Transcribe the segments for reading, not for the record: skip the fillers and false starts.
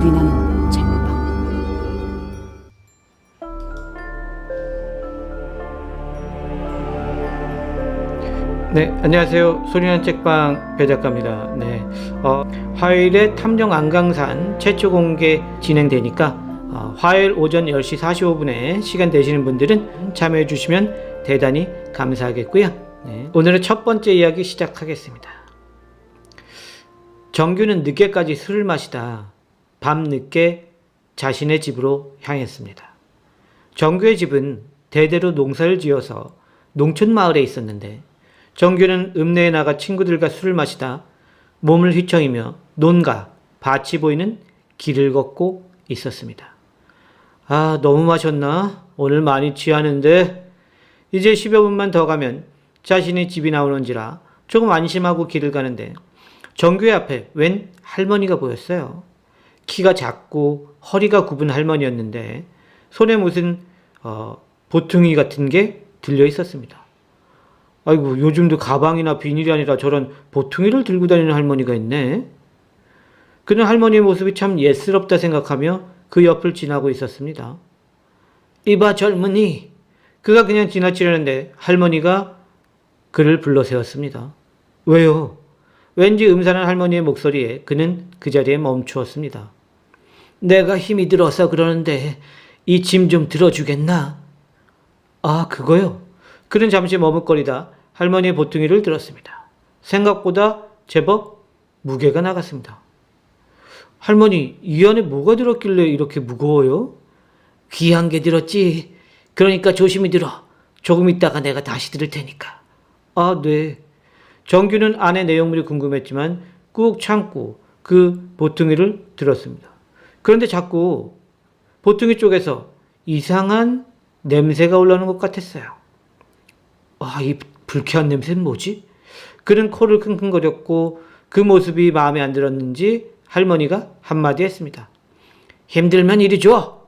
소리나는 책방. 네, 안녕하세요. 소리나는 책방 배작가입니다. 네, 화요일에 탐정 안강산 최초 공개 진행되니까 화요일 오전 10시 45분에 시간 되시는 분들은 참여해 주시면 대단히 감사하겠고요. 네, 오늘의 첫 번째 이야기 시작하겠습니다. 정규는 늦게까지 술을 마시다 밤늦게 자신의 집으로 향했습니다. 정규의 집은 대대로 농사를 지어서 농촌 마을에 있었는데 정규는 읍내에 나가 친구들과 술을 마시다 몸을 휘청이며 논과 밭이 보이는 길을 걷고 있었습니다. 아, 너무 마셨나? 오늘 많이 취하는데 이제 10여 분만 더 가면 자신의 집이 나오는지라 조금 안심하고 길을 가는데 정규의 앞에 웬 할머니가 보였어요. 키가 작고 허리가 굽은 할머니였는데 손에 무슨 보퉁이 같은 게 들려 있었습니다. 아이고, 요즘도 가방이나 비닐이 아니라 저런 보퉁이를 들고 다니는 할머니가 있네. 그는 할머니의 모습이 참 예스럽다 생각하며 그 옆을 지나고 있었습니다. 이봐 젊은이. 그가 그냥 지나치려는데 할머니가 그를 불러 세웠습니다. 왜요? 왠지 음산한 할머니의 목소리에 그는 그 자리에 멈추었습니다. 내가 힘이 들어서 그러는데 이 짐 좀 들어주겠나? 아, 그거요? 그는 잠시 머뭇거리다 할머니의 보퉁이를 들었습니다. 생각보다 제법 무게가 나갔습니다. 할머니, 이 안에 뭐가 들었길래 이렇게 무거워요? 귀한 게 들었지. 그러니까 조심히 들어. 조금 있다가 내가 다시 들을 테니까. 아, 네. 정규는 안의 내용물이 궁금했지만 꾹 참고 그 보퉁이를 들었습니다. 그런데 자꾸 보퉁이 쪽에서 이상한 냄새가 올라오는 것 같았어요. 아, 이 불쾌한 냄새는 뭐지? 그는 코를 킁킁거렸고 그 모습이 마음에 안 들었는지 할머니가 한마디 했습니다. 힘들면 이리 줘.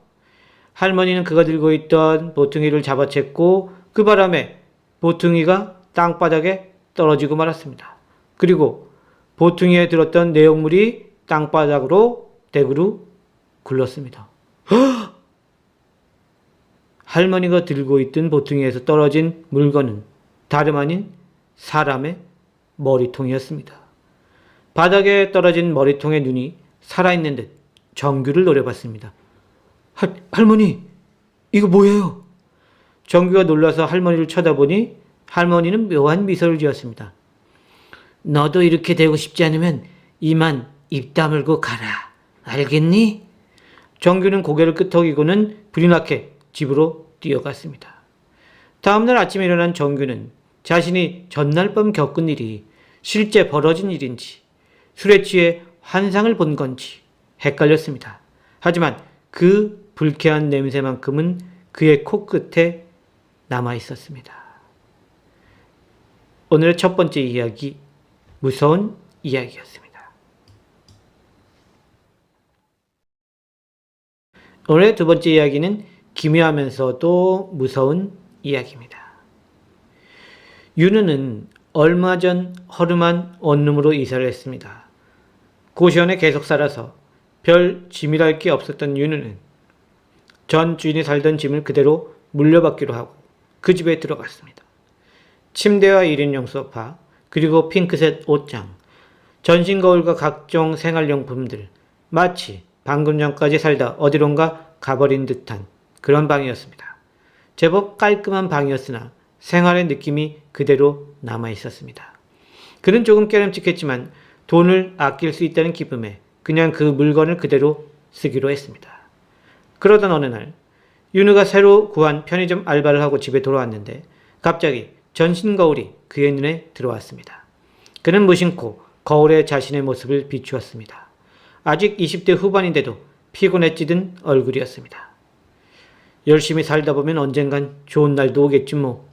할머니는 그가 들고 있던 보퉁이를 잡아챘고 그 바람에 보퉁이가 땅바닥에 떨어지고 말았습니다. 그리고 보퉁이에 들었던 내용물이 땅바닥으로 대구로 굴렀습니다. 할머니가 들고 있던 보퉁이에서 떨어진 물건은 다름 아닌 사람의 머리통이었습니다. 바닥에 떨어진 머리통의 눈이 살아있는 듯 정규를 노려봤습니다. 할머니, 이거 뭐예요? 정규가 놀라서 할머니를 쳐다보니 할머니는 묘한 미소를 지었습니다. 너도 이렇게 되고 싶지 않으면 이만 입 다물고 가라. 알겠니? 정규는 고개를 끄덕이고는 불이 나게 집으로 뛰어갔습니다. 다음날 아침에 일어난 정규는 자신이 전날 밤 겪은 일이 실제 벌어진 일인지 술에 취해 환상을 본 건지 헷갈렸습니다. 하지만 그 불쾌한 냄새만큼은 그의 코끝에 남아 있었습니다. 오늘의 첫 번째 이야기, 무서운 이야기였습니다. 오늘의 두 번째 이야기는 기묘하면서도 무서운 이야기입니다. 윤우는 얼마 전 허름한 원룸으로 이사를 했습니다. 고시원에 계속 살아서 별 짐이랄 게 없었던 윤우는 전 주인이 살던 짐을 그대로 물려받기로 하고 그 집에 들어갔습니다. 침대와 1인용 소파, 그리고 핑크색 옷장, 전신 거울과 각종 생활용품들, 마치 방금 전까지 살다 어디론가 가버린 듯한 그런 방이었습니다. 제법 깔끔한 방이었으나 생활의 느낌이 그대로 남아 있었습니다. 그는 조금 깨름칙했지만 돈을 아낄 수 있다는 기쁨에 그냥 그 물건을 그대로 쓰기로 했습니다. 그러던 어느 날 윤우가 새로 구한 편의점 알바를 하고 집에 돌아왔는데 갑자기 전신 거울이 그의 눈에 들어왔습니다. 그는 무심코 거울에 자신의 모습을 비추었습니다. 아직 20대 후반인데도 피곤에 찌든 얼굴이었습니다. 열심히 살다 보면 언젠간 좋은 날도 오겠지 뭐.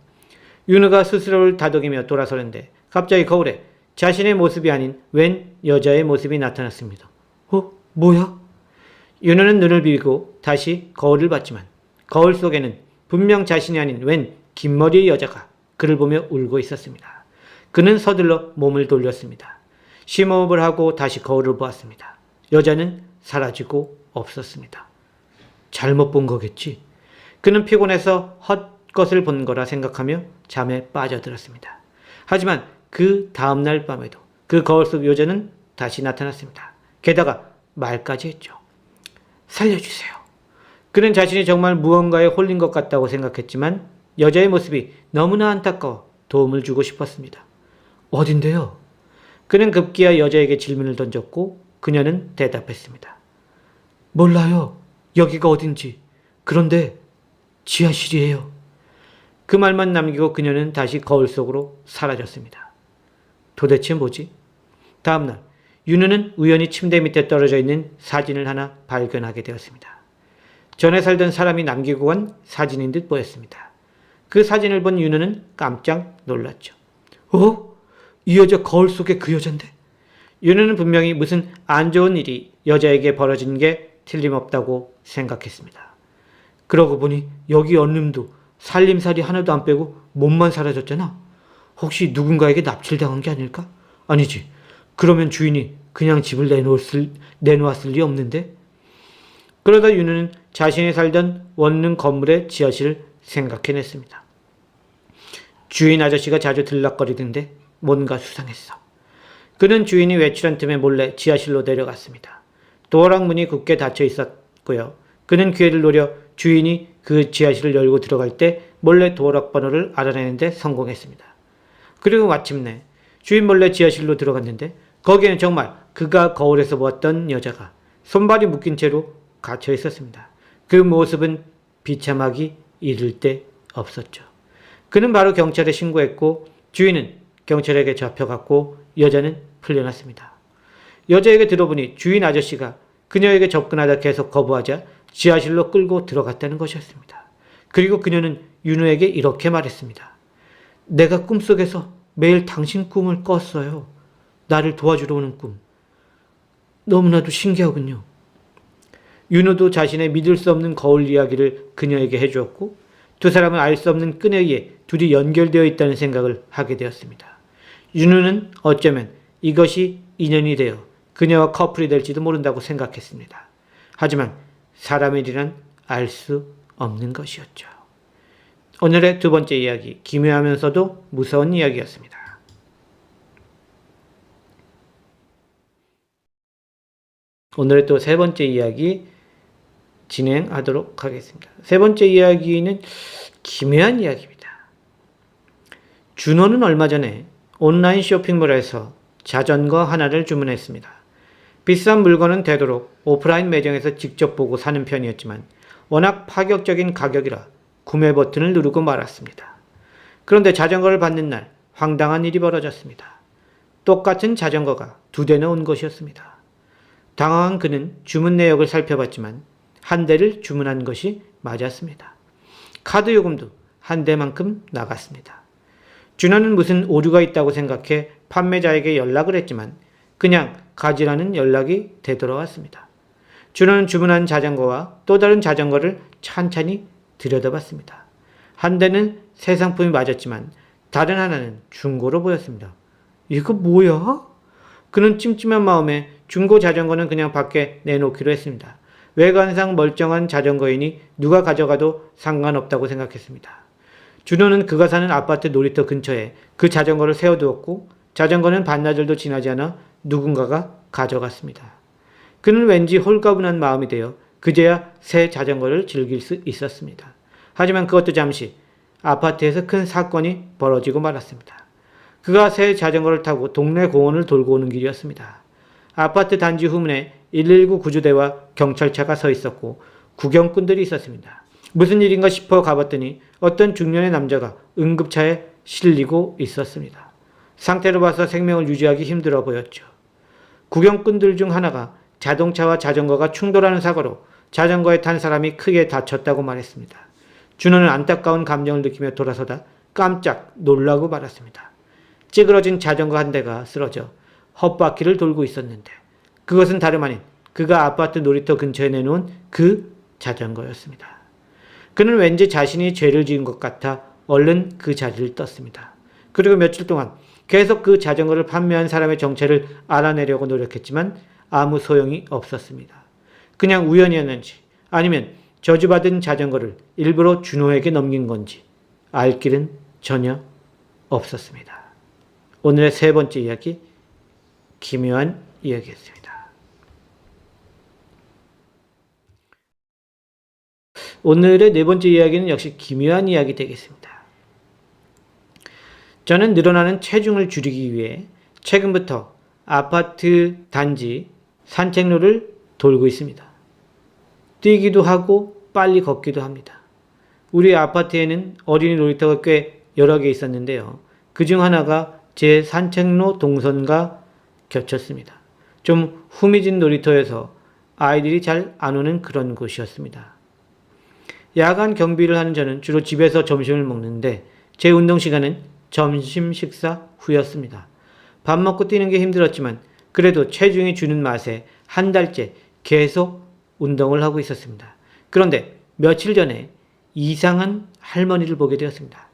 윤우가 스스로를 다독이며 돌아서는데 갑자기 거울에 자신의 모습이 아닌 웬 여자의 모습이 나타났습니다. 뭐야? 윤우는 눈을 비비고 다시 거울을 봤지만 거울 속에는 분명 자신이 아닌 웬 긴 머리의 여자가 그를 보며 울고 있었습니다. 그는 서둘러 몸을 돌렸습니다. 심호흡을 하고 다시 거울을 보았습니다. 여자는 사라지고 없었습니다. 잘못 본 거겠지. 그는 피곤해서 헛것을 본 거라 생각하며 잠에 빠져들었습니다. 하지만 그 다음날 밤에도 그 거울 속 여자는 다시 나타났습니다. 게다가 말까지 했죠. 살려주세요. 그는 자신이 정말 무언가에 홀린 것 같다고 생각했지만 여자의 모습이 너무나 안타까워 도움을 주고 싶었습니다. 어딘데요? 그는 급기야 여자에게 질문을 던졌고 그녀는 대답했습니다. 몰라요. 여기가 어딘지. 그런데 지하실이에요. 그 말만 남기고 그녀는 다시 거울 속으로 사라졌습니다. 도대체 뭐지? 다음날 윤우는 우연히 침대 밑에 떨어져 있는 사진을 하나 발견하게 되었습니다. 전에 살던 사람이 남기고 간 사진인 듯 보였습니다. 그 사진을 본 윤우는 깜짝 놀랐죠. 이 여자 거울 속의 그 여잔데? 윤우는 분명히 무슨 안 좋은 일이 여자에게 벌어진 게 틀림없다고 생각했습니다. 그러고 보니 여기 언님도 살림살이 하나도 안 빼고 몸만 사라졌잖아. 혹시 누군가에게 납치당한 게 아닐까? 아니지. 그러면 주인이 그냥 집을 내놓았을 리 없는데? 그러다 윤우는 자신이 살던 원룸 건물의 지하실을 생각해냈습니다. 주인 아저씨가 자주 들락거리던데 뭔가 수상했어. 그는 주인이 외출한 틈에 몰래 지하실로 내려갔습니다. 도어락 문이 굳게 닫혀 있었고요. 그는 기회를 노려 주인이 그 지하실을 열고 들어갈 때 몰래 도어락 번호를 알아내는 데 성공했습니다. 그리고 마침내 주인 몰래 지하실로 들어갔는데 거기에는 정말 그가 거울에서 보았던 여자가 손발이 묶인 채로 갇혀 있었습니다. 그 모습은 비참하기 이를 데 없었죠. 그는 바로 경찰에 신고했고 주인은 경찰에게 잡혀갔고 여자는 풀려났습니다. 여자에게 들어보니 주인 아저씨가 그녀에게 접근하다 계속 거부하자 지하실로 끌고 들어갔다는 것이었습니다. 그리고 그녀는 윤우에게 이렇게 말했습니다. 내가 꿈속에서 매일 당신 꿈을 꿨어요. 나를 도와주러 오는 꿈. 너무나도 신기하군요. 윤우도 자신의 믿을 수 없는 거울 이야기를 그녀에게 해주었고 두 사람은 알 수 없는 끈에 의해 둘이 연결되어 있다는 생각을 하게 되었습니다. 윤우는 어쩌면 이것이 인연이 되어 그녀와 커플이 될지도 모른다고 생각했습니다. 하지만 사람의 일이란 알 수 없는 것이었죠. 오늘의 두 번째 이야기, 기묘하면서도 무서운 이야기였습니다. 오늘의 또 세 번째 이야기 진행하도록 하겠습니다. 세 번째 이야기는 기묘한 이야기입니다. 준호는 얼마 전에 온라인 쇼핑몰에서 자전거 하나를 주문했습니다. 비싼 물건은 되도록 오프라인 매장에서 직접 보고 사는 편이었지만 워낙 파격적인 가격이라 구매 버튼을 누르고 말았습니다. 그런데 자전거를 받는 날 황당한 일이 벌어졌습니다. 똑같은 자전거가 두 대나 온 것이었습니다. 당황한 그는 주문 내역을 살펴봤지만 한 대를 주문한 것이 맞았습니다. 카드 요금도 한 대만큼 나갔습니다. 준호는 무슨 오류가 있다고 생각해 판매자에게 연락을 했지만 그냥 가지라는 연락이 되돌아왔습니다. 준호는 주문한 자전거와 또 다른 자전거를 찬찬히 들여다봤습니다. 한 대는 새 상품이 맞았지만 다른 하나는 중고로 보였습니다. 이거 뭐야? 그는 찜찜한 마음에 중고 자전거는 그냥 밖에 내놓기로 했습니다. 외관상 멀쩡한 자전거이니 누가 가져가도 상관없다고 생각했습니다. 준호는 그가 사는 아파트 놀이터 근처에 그 자전거를 세워두었고 자전거는 반나절도 지나지 않아 누군가가 가져갔습니다. 그는 왠지 홀가분한 마음이 되어 그제야 새 자전거를 즐길 수 있었습니다. 하지만 그것도 잠시 아파트에서 큰 사건이 벌어지고 말았습니다. 그가 새 자전거를 타고 동네 공원을 돌고 오는 길이었습니다. 아파트 단지 후문에 119 구조대와 경찰차가 서 있었고 구경꾼들이 있었습니다. 무슨 일인가 싶어 가봤더니 어떤 중년의 남자가 응급차에 실리고 있었습니다. 상태로 봐서 생명을 유지하기 힘들어 보였죠. 구경꾼들 중 하나가 자동차와 자전거가 충돌하는 사고로 자전거에 탄 사람이 크게 다쳤다고 말했습니다. 준호는 안타까운 감정을 느끼며 돌아서다 깜짝 놀라고 말았습니다. 찌그러진 자전거 한 대가 쓰러져 헛바퀴를 돌고 있었는데 그것은 다름 아닌 그가 아파트 놀이터 근처에 내놓은 그 자전거였습니다. 그는 왠지 자신이 죄를 지은 것 같아 얼른 그 자리를 떴습니다. 그리고 며칠 동안 계속 그 자전거를 판매한 사람의 정체를 알아내려고 노력했지만 아무 소용이 없었습니다. 그냥 우연이었는지 아니면 저주받은 자전거를 일부러 준호에게 넘긴 건지 알 길은 전혀 없었습니다. 오늘의 세 번째 이야기, 기묘한 이야기였습니다. 오늘의 네 번째 이야기는 역시 기묘한 이야기 되겠습니다. 저는 늘어나는 체중을 줄이기 위해 최근부터 아파트 단지 산책로를 돌고 있습니다. 뛰기도 하고 빨리 걷기도 합니다. 우리 아파트에는 어린이 놀이터가 꽤 여러 개 있었는데요. 그중 하나가 제 산책로 동선과 겹쳤습니다. 좀 후미진 놀이터여서 아이들이 잘 안 오는 그런 곳이었습니다. 야간 경비를 하는 저는 주로 집에서 점심을 먹는데 제 운동 시간은 점심 식사 후였습니다. 밥 먹고 뛰는 게 힘들었지만 그래도 체중이 주는 맛에 한 달째 계속 운동을 하고 있었습니다. 그런데 며칠 전에 이상한 할머니를 보게 되었습니다.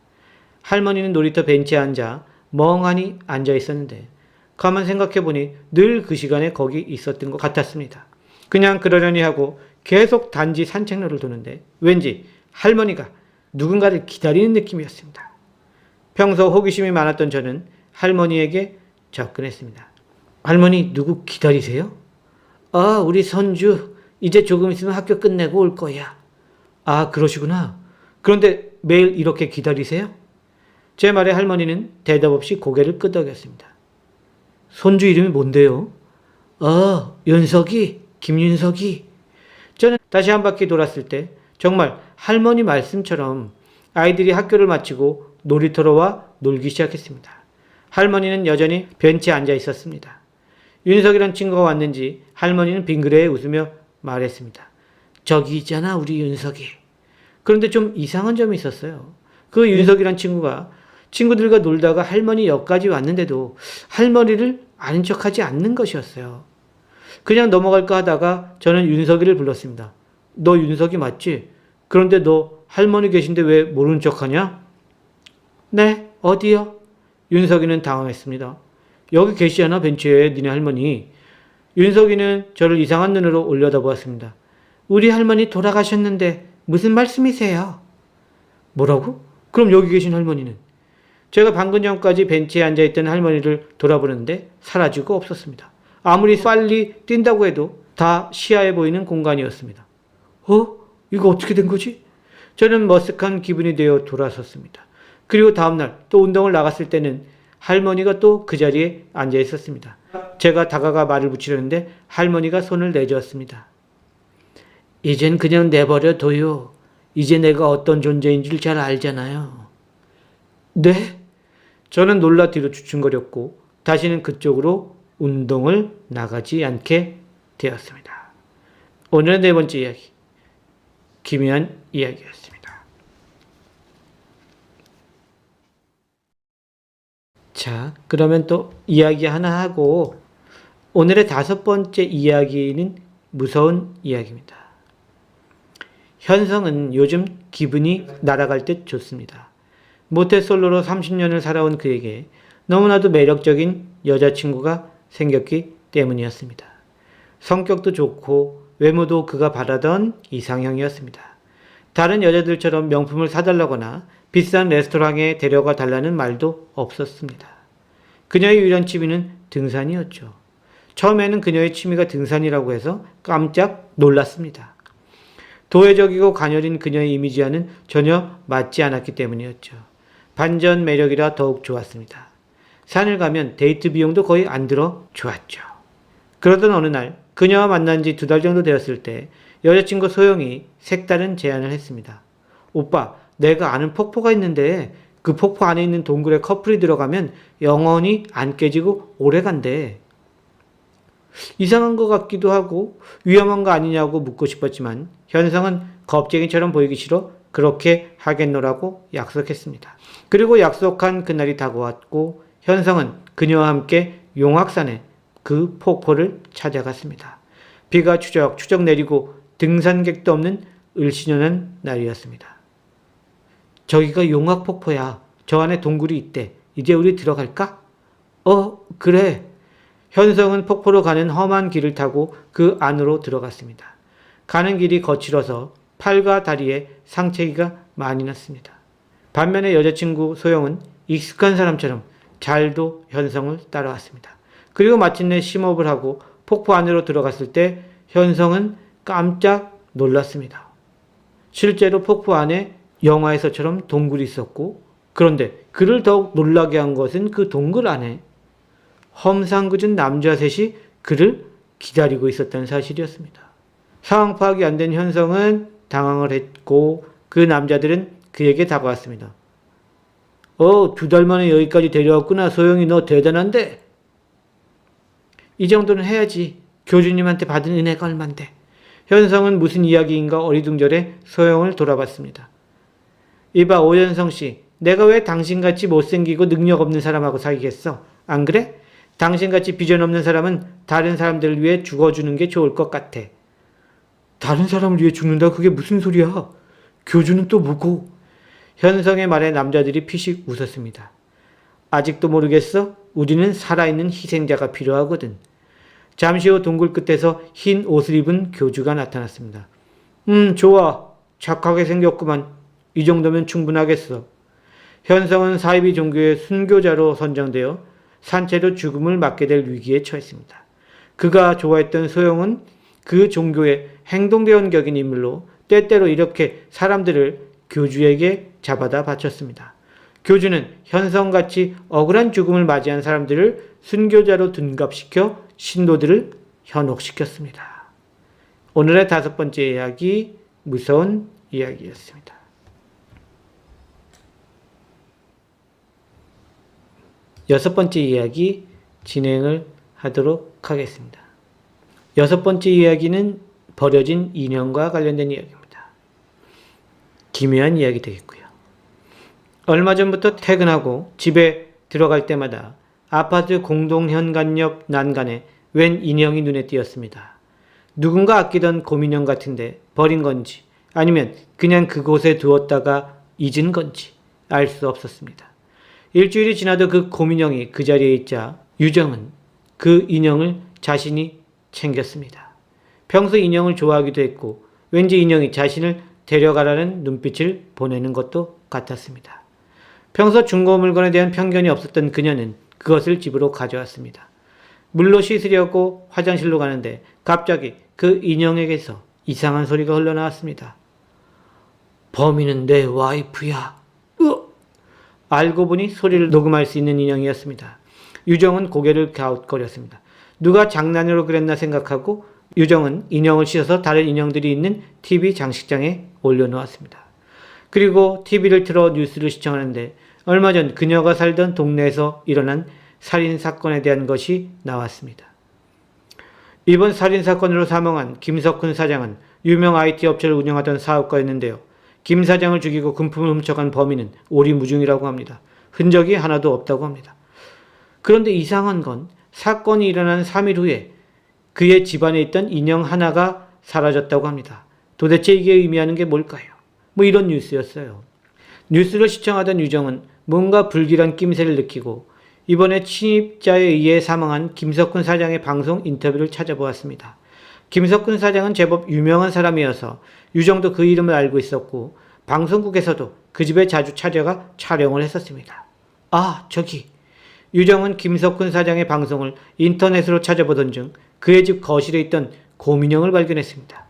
할머니는 놀이터 벤치에 앉아 멍하니 앉아 있었는데 가만 생각해보니 늘 그 시간에 거기 있었던 것 같았습니다. 그냥 그러려니 하고 계속 단지 산책로를 도는데 왠지 할머니가 누군가를 기다리는 느낌이었습니다. 평소 호기심이 많았던 저는 할머니에게 접근했습니다. 할머니, 누구 기다리세요? 아, 우리 손주 이제 조금 있으면 학교 끝내고 올 거야. 아, 그러시구나. 그런데 매일 이렇게 기다리세요? 제 말에 할머니는 대답 없이 고개를 끄덕였습니다. 손주 이름이 뭔데요? 윤석이, 김윤석이. 저는 다시 한 바퀴 돌았을 때 정말 할머니 말씀처럼 아이들이 학교를 마치고 놀이터로 와 놀기 시작했습니다. 할머니는 여전히 벤치에 앉아 있었습니다. 윤석이란 친구가 왔는지 할머니는 빙그레 웃으며 말했습니다. 저기 있잖아, 우리 윤석이. 그런데 좀 이상한 점이 있었어요. 그 윤석이란 친구가 친구들과 놀다가 할머니 역까지 왔는데도 할머니를 아는 척하지 않는 것이었어요. 그냥 넘어갈까 하다가 저는 윤석이를 불렀습니다. 너 윤석이 맞지? 그런데 너 할머니 계신데 왜 모르는 척하냐? 네, 어디요? 윤석이는 당황했습니다. 여기 계시잖아, 벤치에 니네 할머니. 윤석이는 저를 이상한 눈으로 올려다보았습니다. 우리 할머니 돌아가셨는데 무슨 말씀이세요? 뭐라고? 그럼 여기 계신 할머니는? 제가 방금 전까지 벤치에 앉아있던 할머니를 돌아보는데 사라지고 없었습니다. 아무리 빨리 뛴다고 해도 다 시야에 보이는 공간이었습니다. 이거 어떻게 된 거지? 저는 머쓱한 기분이 되어 돌아섰습니다. 그리고 다음날 또 운동을 나갔을 때는 할머니가 또 그 자리에 앉아 있었습니다. 제가 다가가 말을 붙이려는데 할머니가 손을 내저었습니다. 이젠 그냥 내버려 둬요. 이제 내가 어떤 존재인지를 잘 알잖아요. 네? 저는 놀라 뒤로 주춤거렸고 다시는 그쪽으로 운동을 나가지 않게 되었습니다. 오늘의 네 번째 이야기, 기묘한 이야기였습니다. 자, 그러면 또 이야기 하나 하고 오늘의 다섯 번째 이야기는 무서운 이야기입니다. 현성은 요즘 기분이 날아갈 듯 좋습니다. 모태솔로로 30년을 살아온 그에게 너무나도 매력적인 여자친구가 생겼기 때문이었습니다. 성격도 좋고 외모도 그가 바라던 이상형이었습니다. 다른 여자들처럼 명품을 사달라거나 비싼 레스토랑에 데려가 달라는 말도 없었습니다. 그녀의 유일한 취미는 등산이었죠. 처음에는 그녀의 취미가 등산이라고 해서 깜짝 놀랐습니다. 도회적이고 가녀린 그녀의 이미지와는 전혀 맞지 않았기 때문이었죠. 반전 매력이라 더욱 좋았습니다. 산을 가면 데이트 비용도 거의 안 들어 좋았죠. 그러던 어느 날 그녀와 만난 지 2달 정도 되었을 때 여자친구 소영이 색다른 제안을 했습니다. 오빠, 내가 아는 폭포가 있는데 그 폭포 안에 있는 동굴에 커플이 들어가면 영원히 안 깨지고 오래 간대. 이상한 것 같기도 하고 위험한 거 아니냐고 묻고 싶었지만 현성은 겁쟁이처럼 보이기 싫어 그렇게 하겠노라고 약속했습니다. 그리고 약속한 그날이 다가왔고 현성은 그녀와 함께 용악산에 그 폭포를 찾아갔습니다. 비가 추적추적 내리고 등산객도 없는 을씨년한 날이었습니다. 저기가 용악폭포야. 저 안에 동굴이 있대. 이제 우리 들어갈까? 그래. 현성은 폭포로 가는 험한 길을 타고 그 안으로 들어갔습니다. 가는 길이 거칠어서 팔과 다리에 상처가 많이 났습니다. 반면에 여자친구 소영은 익숙한 사람처럼 잘도 현성을 따라왔습니다. 그리고 마침내 심호흡을 하고 폭포 안으로 들어갔을 때 현성은 깜짝 놀랐습니다. 실제로 폭포 안에 영화에서처럼 동굴이 있었고, 그런데 그를 더욱 놀라게 한 것은 그 동굴 안에 험상궂은 남자 셋이 그를 기다리고 있었다는 사실이었습니다. 상황 파악이 안 된 현성은 당황을 했고 그 남자들은 그에게 다가왔습니다. 2달 만에 여기까지 데려왔구나. 소영이 너 대단한데? 이 정도는 해야지. 교주님한테 받은 은혜가 얼만데. 현성은 무슨 이야기인가 어리둥절해 소영을 돌아봤습니다. 이봐 오현성씨, 내가 왜 당신같이 못생기고 능력 없는 사람하고 사귀겠어? 안 그래? 당신같이 비전 없는 사람은 다른 사람들을 위해 죽어주는 게 좋을 것 같아. 다른 사람을 위해 죽는다? 그게 무슨 소리야? 교주는 또 뭐고? 현성의 말에 남자들이 피식 웃었습니다. 아직도 모르겠어? 우리는 살아있는 희생자가 필요하거든. 잠시 후 동굴 끝에서 흰 옷을 입은 교주가 나타났습니다. 좋아. 착하게 생겼구만. 이 정도면 충분하겠어. 현성은 사이비 종교의 순교자로 선정되어 산채로 죽음을 맞게 될 위기에 처했습니다. 그가 좋아했던 소영은 그 종교의 행동대원격인 인물로 때때로 이렇게 사람들을 교주에게 잡아다 바쳤습니다. 교주는 현성같이 억울한 죽음을 맞이한 사람들을 순교자로 둔갑시켜 신도들을 현혹시켰습니다. 오늘의 5번째 이야기, 무서운 이야기였습니다. 여섯 번째 이야기 진행을 하도록 하겠습니다. 6번째 이야기는 버려진 인형과 관련된 이야기입니다. 기묘한 이야기 되겠고요. 얼마 전부터 퇴근하고 집에 들어갈 때마다 아파트 공동현관 옆 난간에 웬 인형이 눈에 띄었습니다. 누군가 아끼던 곰인형 같은데 버린 건지 아니면 그냥 그곳에 두었다가 잊은 건지 알 수 없었습니다. 일주일이 지나도 그 곰인형이 그 자리에 있자 유정은 그 인형을 자신이 챙겼습니다. 평소 인형을 좋아하기도 했고 왠지 인형이 자신을 데려가라는 눈빛을 보내는 것도 같았습니다. 평소 중고 물건에 대한 편견이 없었던 그녀는 그것을 집으로 가져왔습니다. 물로 씻으려고 화장실로 가는데 갑자기 그 인형에게서 이상한 소리가 흘러나왔습니다. 범인은 내 와이프야. 알고 보니 소리를 녹음할 수 있는 인형이었습니다. 유정은 고개를 갸웃거렸습니다. 누가 장난으로 그랬나 생각하고 유정은 인형을 씻어서 다른 인형들이 있는 TV 장식장에 올려놓았습니다. 그리고 TV를 틀어 뉴스를 시청하는데 얼마 전 그녀가 살던 동네에서 일어난 살인사건에 대한 것이 나왔습니다. 이번 살인사건으로 사망한 김석훈 사장은 유명 IT 업체를 운영하던 사업가였는데요. 김 사장을 죽이고 금품을 훔쳐간 범인은 오리무중이라고 합니다. 흔적이 하나도 없다고 합니다. 그런데 이상한 건 사건이 일어난 3일 후에 그의 집안에 있던 인형 하나가 사라졌다고 합니다. 도대체 이게 의미하는 게 뭘까요? 이런 뉴스였어요. 뉴스를 시청하던 유정은 뭔가 불길한 낌새를 느끼고 이번에 침입자에 의해 사망한 김석훈 사장의 방송 인터뷰를 찾아보았습니다. 김석훈 사장은 제법 유명한 사람이어서 유정도 그 이름을 알고 있었고 방송국에서도 그 집에 자주 찾아가 촬영을 했었습니다. 유정은 김석훈 사장의 방송을 인터넷으로 찾아보던 중 그의 집 거실에 있던 곰인형을 발견했습니다.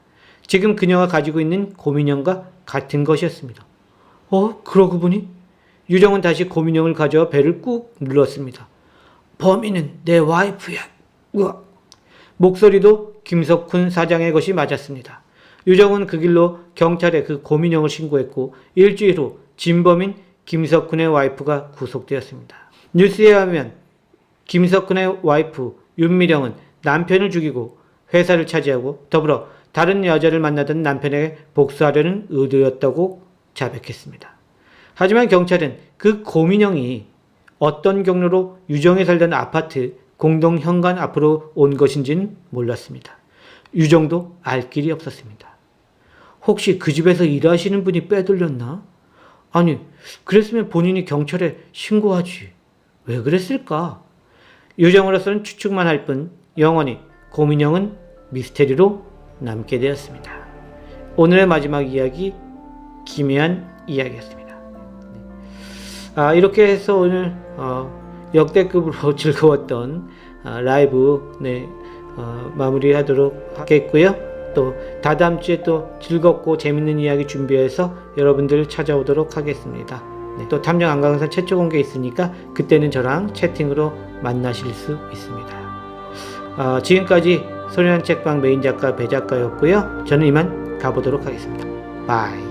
지금 그녀가 가지고 있는 곰인형과 같은 것이었습니다. 그러고 보니 유정은 다시 곰인형을 가져와 배를 꾹 눌렀습니다. 범인은 내 와이프야. 목소리도 김석훈 사장의 것이 맞았습니다. 유정은 그 길로 경찰에 그 곰인형을 신고했고 일주일 후 진범인 김석훈의 와이프가 구속되었습니다. 뉴스에 의하면 김석훈의 와이프 윤미령은 남편을 죽이고 회사를 차지하고 더불어 다른 여자를 만나던 남편에게 복수하려는 의도였다고 자백했습니다. 하지만 경찰은 그 곰인형이 어떤 경로로 유정이 살던 아파트 공동현관 앞으로 온 것인지는 몰랐습니다. 유정도 알 길이 없었습니다. 혹시 그 집에서 일하시는 분이 빼돌렸나? 아니, 그랬으면 본인이 경찰에 신고하지. 왜 그랬을까? 유정으로서는 추측만 할 뿐 영원히 곰인형은 미스테리로 남게 되었습니다. 오늘의 마지막 이야기, 기묘한 이야기였습니다. 이렇게 해서 오늘 역대급으로 즐거웠던 라이브 마무리하도록 하겠고요. 또 다다음 주에 또 즐겁고 재밌는 이야기 준비해서 여러분들 찾아오도록 하겠습니다. 또 탐정 안강사 최초 공개 있으니까 그때는 저랑 채팅으로 만나실 수 있습니다. 지금까지 소리난 책방 메인 작가 배 작가였고요. 저는 이만 가보도록 하겠습니다. 바이.